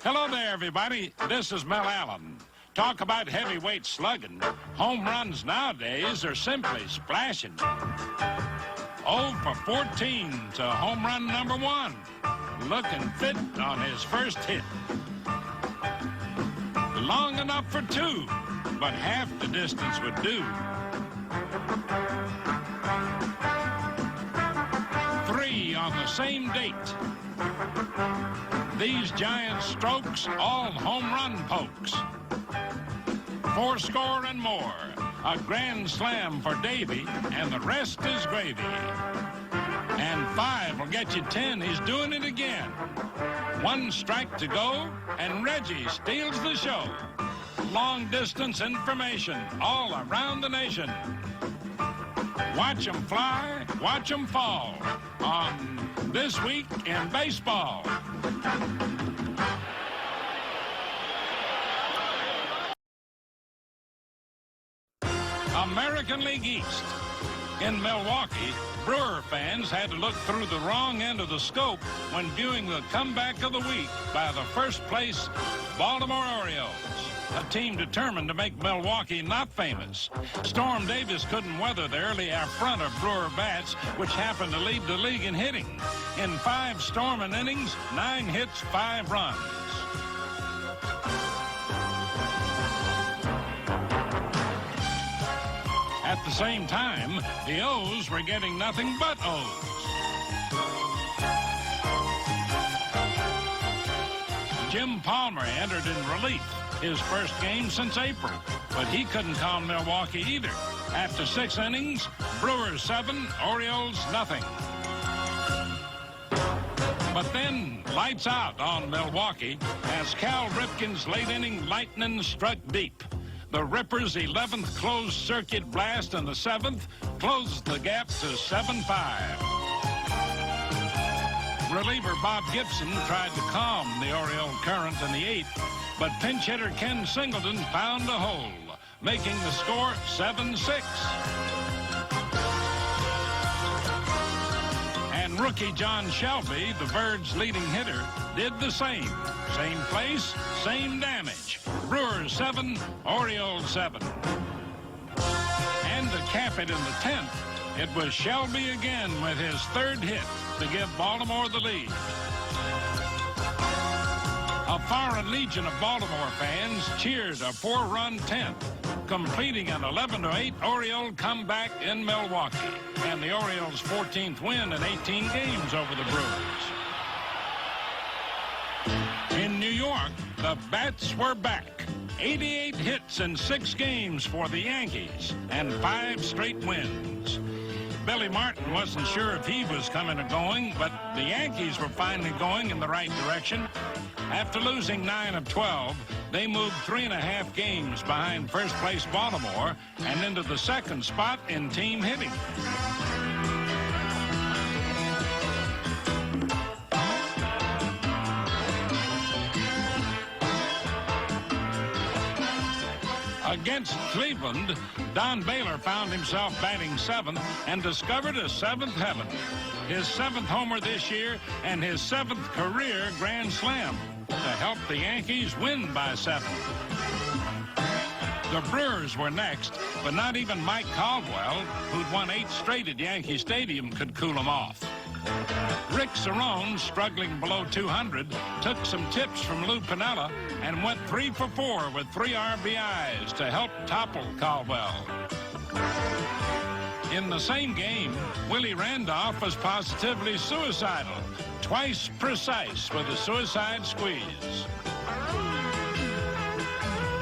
Hello there, everybody. This is Mel Allen. Talk about heavyweight slugging. Home runs nowadays are simply splashing. 0 for 14 to home run number 1. Looking fit on his first hit. Long enough for 2, but half the distance would do. 3 on the same date. These giant strokes, all home run pokes. 4 score and more. A grand slam for Davy, and the rest is gravy. And 5 will get you 10. He's doing it again. 1 strike to go, and Reggie steals the show. Long distance information all around the nation. Watch 'em fly, watch 'em fall on This Week in Baseball. American League East. In Milwaukee, Brewer fans had to look through the wrong end of the scope when viewing the comeback of the week by the first-place Baltimore Orioles, a team determined to make Milwaukee not famous. Storm Davis couldn't weather the early affront of Brewer bats, which happened to lead the league in hitting. In 5 storming innings, 9 hits, 5 runs. At the same time, the O's were getting nothing but O's. Jim Palmer entered in relief, his first game since April, but he couldn't calm Milwaukee either. After 6 innings, Brewers 7, Orioles nothing. But then, lights out on Milwaukee as Cal Ripken's late-inning lightning struck deep. The Rippers' 11th closed-circuit blast in the 7th closed the gap to 7-5. Reliever Bob Gibson tried to calm the Oriole current in the 8th, but pinch hitter Ken Singleton found a hole, making the score 7-6. And rookie John Shelby, the Birds' leading hitter, did the same. Same place, same damage. Brewers 7, Orioles 7. And to cap it in the 10th, it was Shelby again with his 3rd hit to give Baltimore the lead. A foreign legion of Baltimore fans cheered a 4-run 10th, completing an 11-8 Oriole comeback in Milwaukee, and the Orioles' 14th win in 18 games over the Brewers. In New York, the bats were back. 88 hits in 6 games for the Yankees, and 5 straight wins. Billy Martin wasn't sure if he was coming or going, but the Yankees were finally going in the right direction. After losing 9 of 12, they moved 3.5 games behind first-place Baltimore and into the 2nd spot in team hitting. Against Cleveland, Don Baylor found himself batting 7th and discovered a 7th heaven. His 7th homer this year and his 7th career grand slam to help the Yankees win by 7. The Brewers were next, but not even Mike Caldwell, who'd won 8 straight at Yankee Stadium, could cool him off. Rick Cerrone, struggling below 200, took some tips from Lou Piniella and went 3 for 4 with 3 RBIs to help topple Caldwell. In the same game, Willie Randolph was positively suicidal, twice precise with a suicide squeeze.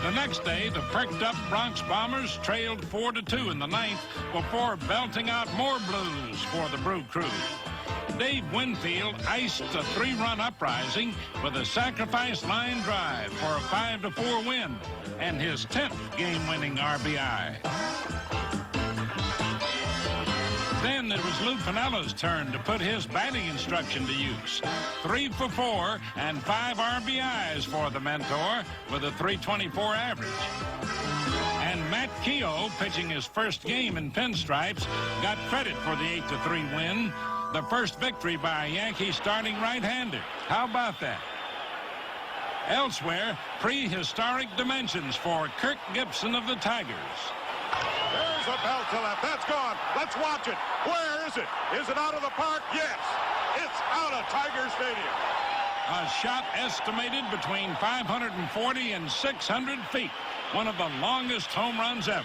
The next day, the perked-up Bronx Bombers trailed 4-2 in the 9th before belting out more blues for the Brew Crew. Dave Winfield iced a 3-run uprising with a sacrifice line drive for a 5-4 win and his 10th game-winning RBI. Then it was Lou Piniella's turn to put his batting instruction to use. 3 for 4 and 5 RBIs for the mentor with a .324 average. And Matt Keogh, pitching his first game in pinstripes, got credit for the 8-3 win, the first victory by a Yankee starting right-hander. How about that? Elsewhere, prehistoric dimensions for Kirk Gibson of the Tigers. There's a belt to left. That's gone. Let's watch it. Where is it? Is it out of the park? Yes. It's out of Tiger Stadium. A shot estimated between 540 and 600 feet. One of the longest home runs ever.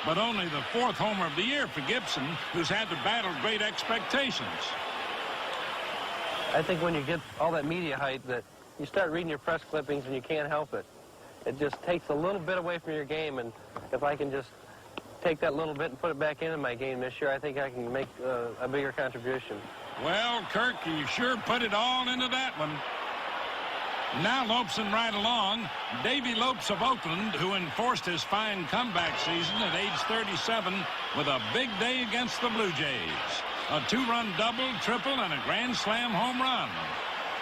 But only the 4th homer of the year for Gibson, who's had to battle great expectations. I think when you get all that media hype that you start reading your press clippings and you can't help it. It just takes a little bit away from your game, and if I can just take that little bit and put it back into my game this year, I think I can make a bigger contribution. Well, Kirk, you sure put it all into that one. Now Lopson right along. Davy Lopes of Oakland, who enforced his fine comeback season at age 37 with a big day against the Blue Jays. A 2-run double, triple, and a grand slam home run.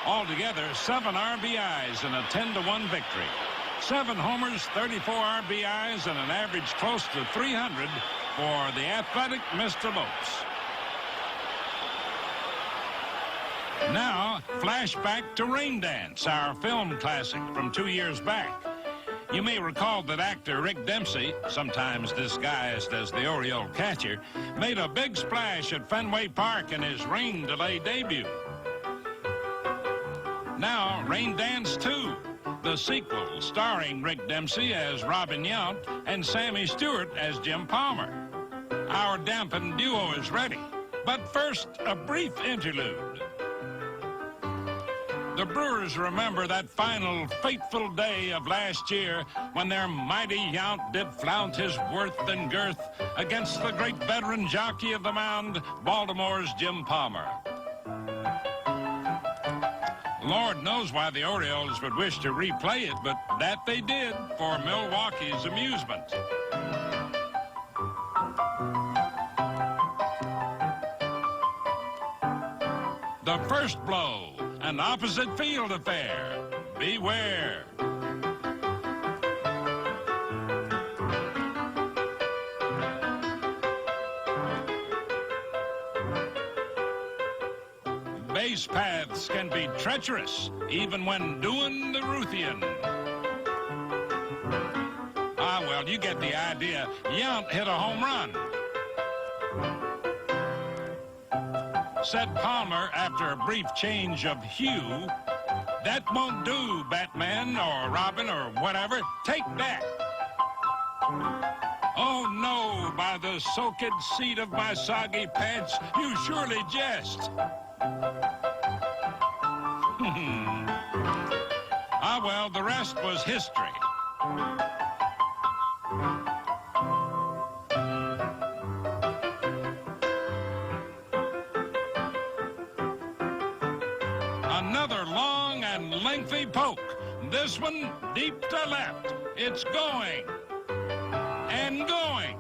Altogether, 7 RBIs and a 10-1 victory. 7 homers, 34 RBIs, and an average close to 300 for the athletic Mr. Lopes. Now, flashback to Rain Dance, our film classic from 2 years back. You may recall that actor Rick Dempsey, sometimes disguised as the Oriole catcher, made a big splash at Fenway Park in his rain delay debut. Now, Rain Dance 2, the sequel starring Rick Dempsey as Robin Yount and Sammy Stewart as Jim Palmer. Our dampened duo is ready, but first, a brief interlude. The Brewers remember that final fateful day of last year when their mighty Yount did flaunt his worth and girth against the great veteran jockey of the mound, Baltimore's Jim Palmer. Lord knows why the Orioles would wish to replay it, but that they did for Milwaukee's amusement. The first blow, an opposite field affair. Beware. Base paths can be treacherous, even when doing the Ruthian. Ah, well, you get the idea. Yount hit a home run. Said Palmer after a brief change of hue, "That won't do, Batman or Robin or whatever. Take that." "Oh, no, by the soaked seat of my soggy pants, you surely jest." Ah, well, the rest was history. Another long and lengthy poke. This one deep to left. It's going. And going.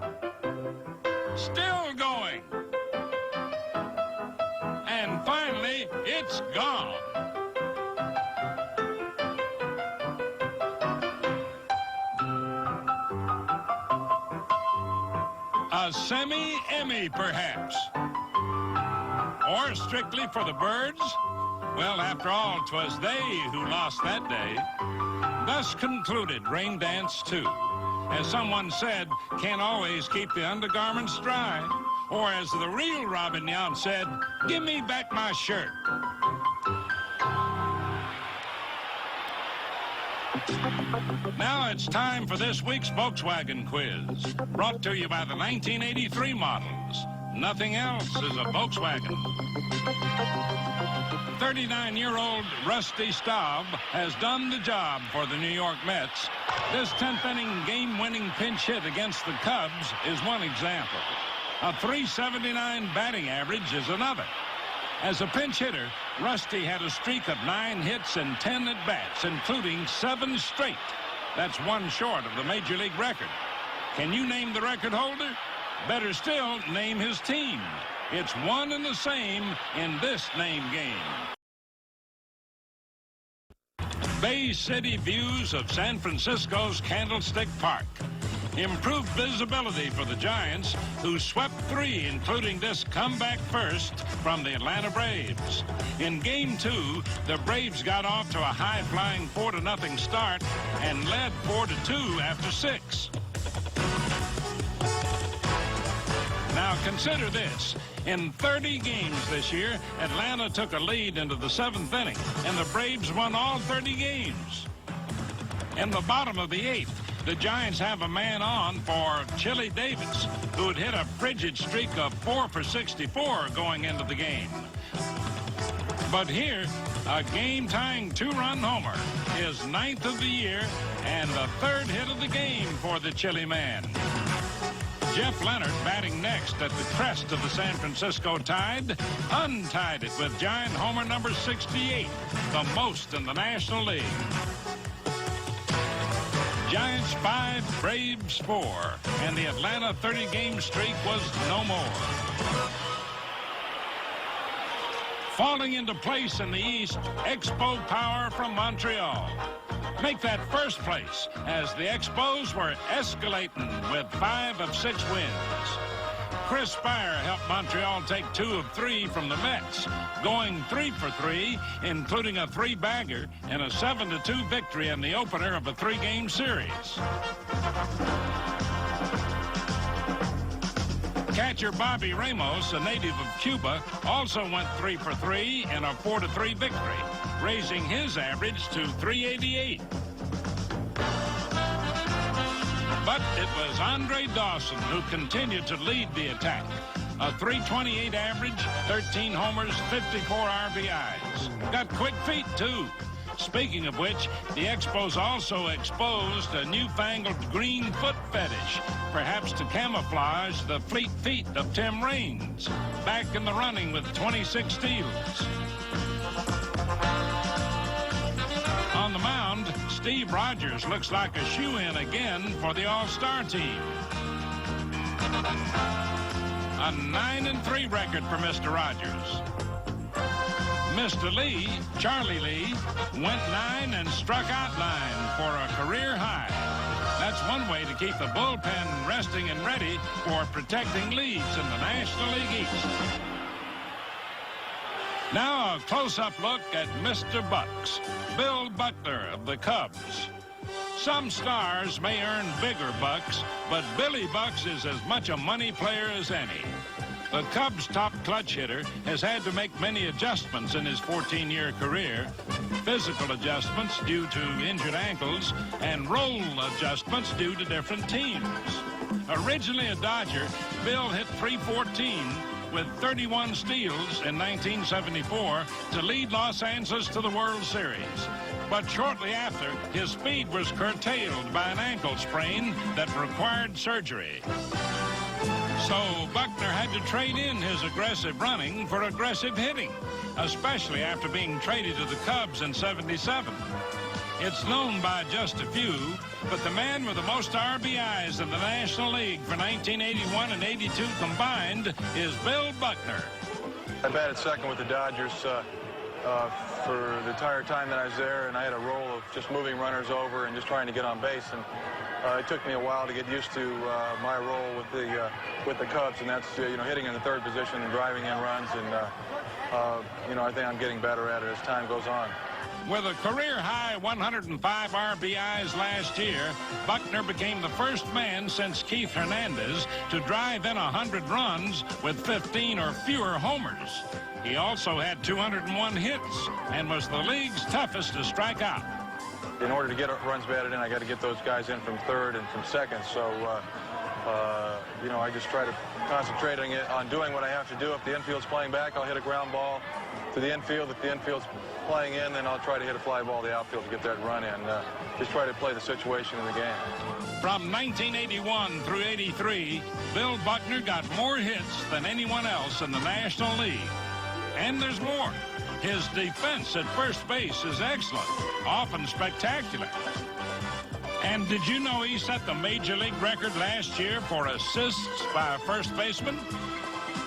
Still going. And finally, it's gone. A semi-Emmy, perhaps. Or strictly for the birds? Well, after all, 'twas they who lost that day. Thus concluded Rain Dance 2. As someone said, can't always keep the undergarments dry. Or as the real Robin Yount said, "Give me back my shirt." Now it's time for this week's Volkswagen quiz, brought to you by the 1983 models. Nothing else is a Volkswagen. 39-year-old Rusty Staub has done the job for the New York Mets. This 10th-inning game-winning pinch hit against the Cubs is one example. A .379 batting average is another. As a pinch hitter, Rusty had a streak of 9 hits and 10 at-bats, including 7 straight. That's one short of the Major League record. Can you name the record holder? Better still, name his team. It's one and the same in this name game. Bay City views of San Francisco's Candlestick Park. improved visibility for the Giants, who swept 3, including this comeback first from the Atlanta Braves. In Game 2, the Braves got off to a high-flying 4-0 start and led 4-2 after 6. Now consider this. In 30 games this year, Atlanta took a lead into the 7th inning, and the Braves won all 30 games. In the bottom of the 8th, the Giants have a man on for Chili Davis, who had hit a frigid streak of 4 for 64 going into the game. But here, a game-tying 2-run homer, his 9th of the year, and the 3rd hit of the game for the Chili man. Jeff Leonard, batting next at the crest of the San Francisco Tide, untied it with giant homer number 68, the most in the National League. Giants 5, Braves 4, and the Atlanta 30-game streak was no more. Falling into place in the East, Expo Power from Montreal make that first place as the Expos were escalating with 5 of 6 wins. Chris Spire helped Montreal take 2 of 3 from the Mets, going 3 for 3, including a 3-bagger and a 7-2 victory in the opener of a 3-game series. Catcher Bobby Ramos, a native of Cuba, also went 3 for 3 in a 4-3 victory, raising his average to .388. But it was Andre Dawson who continued to lead the attack. A .328 average, 13 homers, 54 RBIs. Got quick feet, too. Speaking of which, the Expos also exposed a newfangled green foot fetish, perhaps to camouflage the fleet feet of Tim Raines, back in the running with 26 steals. On the mound, Steve Rogers looks like a shoo-in again for the All-Star team. A 9-3 record for Mr. Rogers. Mr. Lee, Charlie Lee, went 9 and struck out 9 for a career high. That's one way to keep the bullpen resting and ready for protecting leads in the National League East. Now a close-up look at Mr. Bucks, Bill Buckner of the Cubs. Some stars may earn bigger bucks, but Billy Bucks is as much a money player as any. The Cubs' top clutch hitter has had to make many adjustments in his 14-year career. Physical adjustments due to injured ankles and role adjustments due to different teams. Originally a Dodger, Bill hit .314 with 31 steals in 1974 to lead Los Angeles to the World Series. But shortly after, his speed was curtailed by an ankle sprain that required surgery. So Buckner had to trade in his aggressive running for aggressive hitting, especially after being traded to the Cubs in '77. It's known by just a few, but the man with the most RBIs in the National League for 1981 and 82 combined is Bill Buckner. I batted second with the Dodgers for the entire time that I was there, and I had a role of just moving runners over and just trying to get on base. And it took me a while to get used to my role with the Cubs, and that's hitting in the third position and driving in runs. And I think I'm getting better at it as time goes on. With a career-high 105 RBIs last year, Buckner became the first man since Keith Hernandez to drive in 100 runs with 15 or fewer homers. He also had 201 hits and was the league's toughest to strike out. In order to get runs batted in, I got to get those guys in from third and from second. So, I just try to concentrate on doing what I have to do. If the infield's playing back, I'll hit a ground ball to the infield. If the infield's playing in, then I'll try to hit a fly ball to the outfield to get that run in. Just try to play the situation in the game. From 1981 through 83, Bill Buckner got more hits than anyone else in the National League. And there's more. His defense at first base is excellent, often spectacular. And did you know he set the Major League record last year for assists by a first baseman?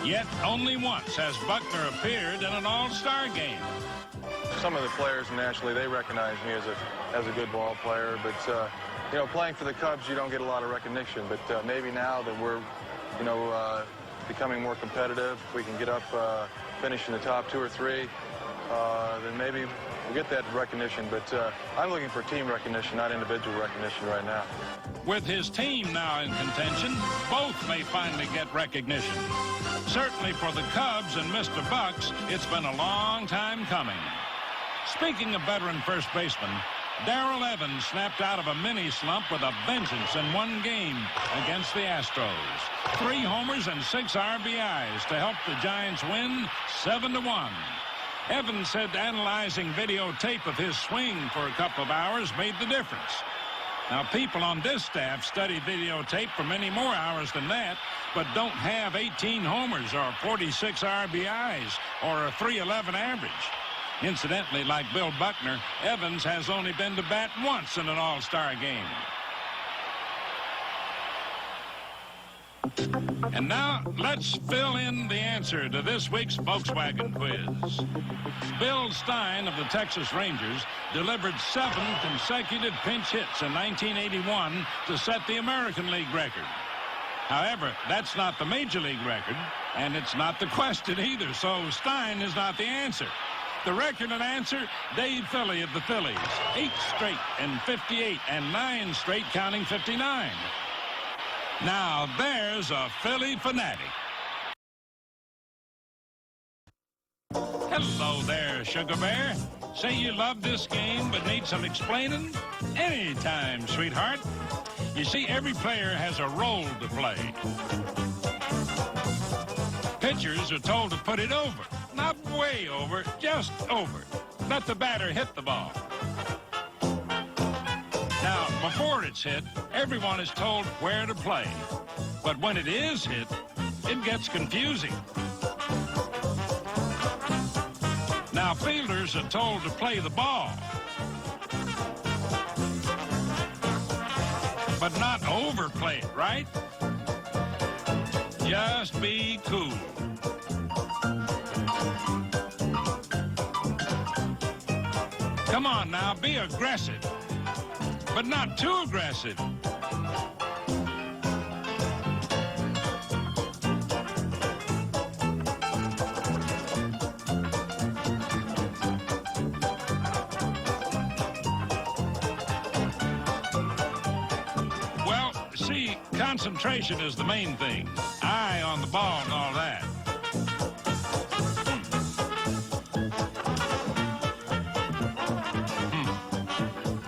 Yet only once has Buckner appeared in an all-star game. Some of the players nationally, they recognize me as a good ball player, but you know, playing for the Cubs, you don't get a lot of recognition, but maybe now that we're, you know, becoming more competitive, if we can get up, finish in the top 2 or 3, then maybe we'll get that recognition. But I'm looking for team recognition, not individual recognition right now. With his team now in contention, both may finally get recognition. Certainly for the Cubs and Mr. Bucks, it's been a long time coming. Speaking of veteran first baseman, Darrell Evans snapped out of a mini slump with a vengeance in one game against the Astros. 3 homers and 6 RBIs to help the Giants win 7-1. Evans said analyzing videotape of his swing for a couple of hours made the difference. Now, people on this staff study videotape for many more hours than that, but don't have 18 homers or 46 RBIs or a .311 average. Incidentally, like Bill Buckner, Evans has only been to bat once in an all-star game. And now, let's fill in the answer to this week's Volkswagen quiz. Bill Stein of the Texas Rangers delivered 7 consecutive pinch hits in 1981 to set the American League record. However, that's not the Major League record, and it's not the question either, so Stein is not the answer. The record and answer, Dave Philly of the Phillies, 8 straight and 58 and 9 straight counting 59. Now there's a Philly fanatic. Hello there, Sugar Bear. Say you love this game but need some explaining? Anytime, sweetheart. You see, every player has a role to play. Pitchers are told to put it over. Not way over, just over. Let the batter hit the ball. Now, before it's hit, everyone is told where to play. But when it is hit, it gets confusing. Now, fielders are told to play the ball, but not overplay it, right? Just be cool. Come on now, be aggressive, but not too aggressive. Well, see, concentration is the main thing. Eye on the ball and all that.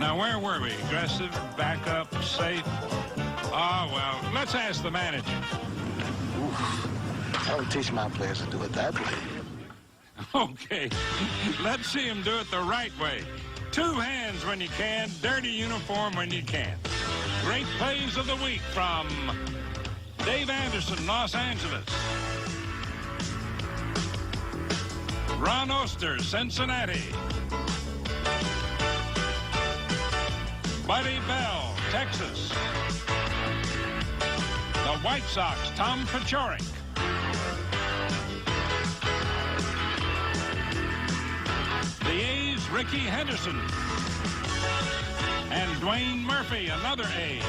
Now, where were we? Aggressive, back up, safe? Oh, well, let's ask the manager. I would teach my players to do it that way. Okay, let's see him do it the right way. 2 hands when you can, dirty uniform when you can't. Great plays of the week from Dave Anderson, Los Angeles. Ron Oster, Cincinnati. Buddy Bell, Texas. The White Sox, Tom Paciorek. The A's, Ricky Henderson. And Dwayne Murphy, another A.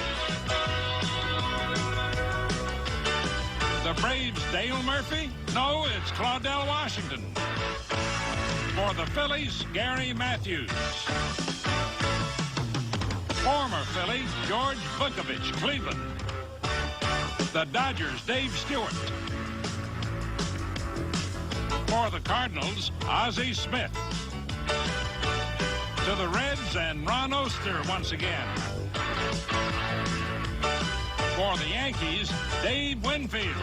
The Braves, Dale Murphy? No, it's Claudell Washington. For the Phillies, Gary Matthews. Former Philly, George Vukovich, Cleveland. The Dodgers, Dave Stewart. For the Cardinals, Ozzie Smith. To the Reds and Ron Oster once again. For the Yankees, Dave Winfield.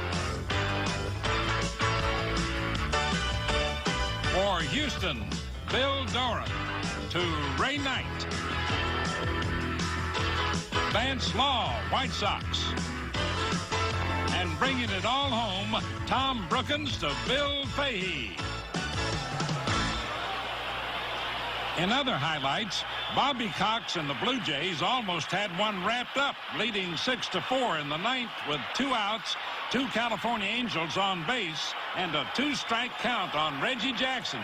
For Houston, Bill Doran. To Ray Knight. Vance Law, White Sox. And bringing it all home, Tom Brookins to Bill Fahey. In other highlights, Bobby Cox and the Blue Jays almost had one wrapped up, leading 6-4 in the 9th with 2 outs, 2 California Angels on base, and a 2-strike count on Reggie Jackson.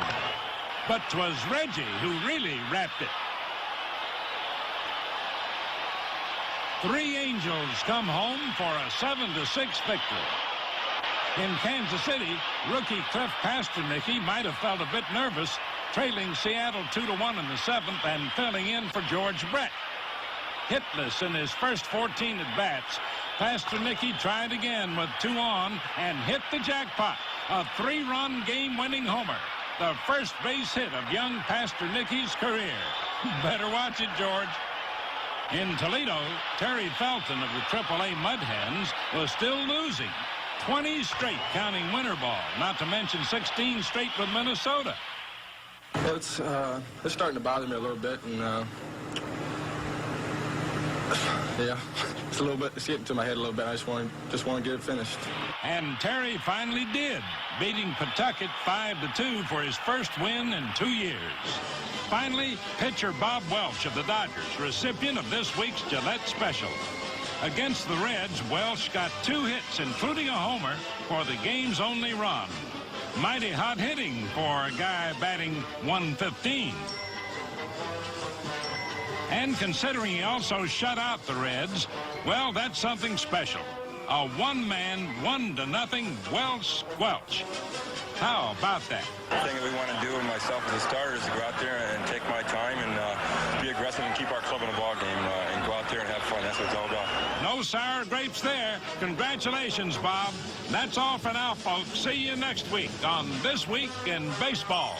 But 'twas Reggie who really wrapped it. 3 Angels come home for a 7-6 victory. In Kansas City, rookie Cliff Pastornicky might have felt a bit nervous, trailing Seattle 2-1 in the 7th and filling in for George Brett. Hitless in his first 14 at-bats, Pastornicky tried again with 2 on and hit the jackpot. A 3-run game-winning homer. The first base hit of young Pastornicky's career. Better watch it, George. In Toledo, Terry Felton of the AAA Mud Hens was still losing. 20 straight counting winter ball, not to mention 16 straight with Minnesota. Well, it's starting to bother me a little bit, and yeah, it's a little bit. It's getting to my head a little bit. I just want to get it finished. And Terry finally did, beating Pawtucket 5-2 for his first win in 2 years. Finally, pitcher Bob Welch of the Dodgers, recipient of this week's Gillette Special. Against the Reds, Welch got 2 hits, including a homer, for the game's only run. Mighty hot hitting for a guy batting 115. And considering he also shut out the Reds, well, that's something special. A one-man, 1-0 Welch squelch. How about that? The thing that we want to do, and myself as a starter, is to go out there and take my time and be aggressive and keep our club in the ball game and go out there and have fun. That's what it's all about. No sour grapes there. Congratulations, Bob. That's all for now, folks. See you next week on This Week in Baseball.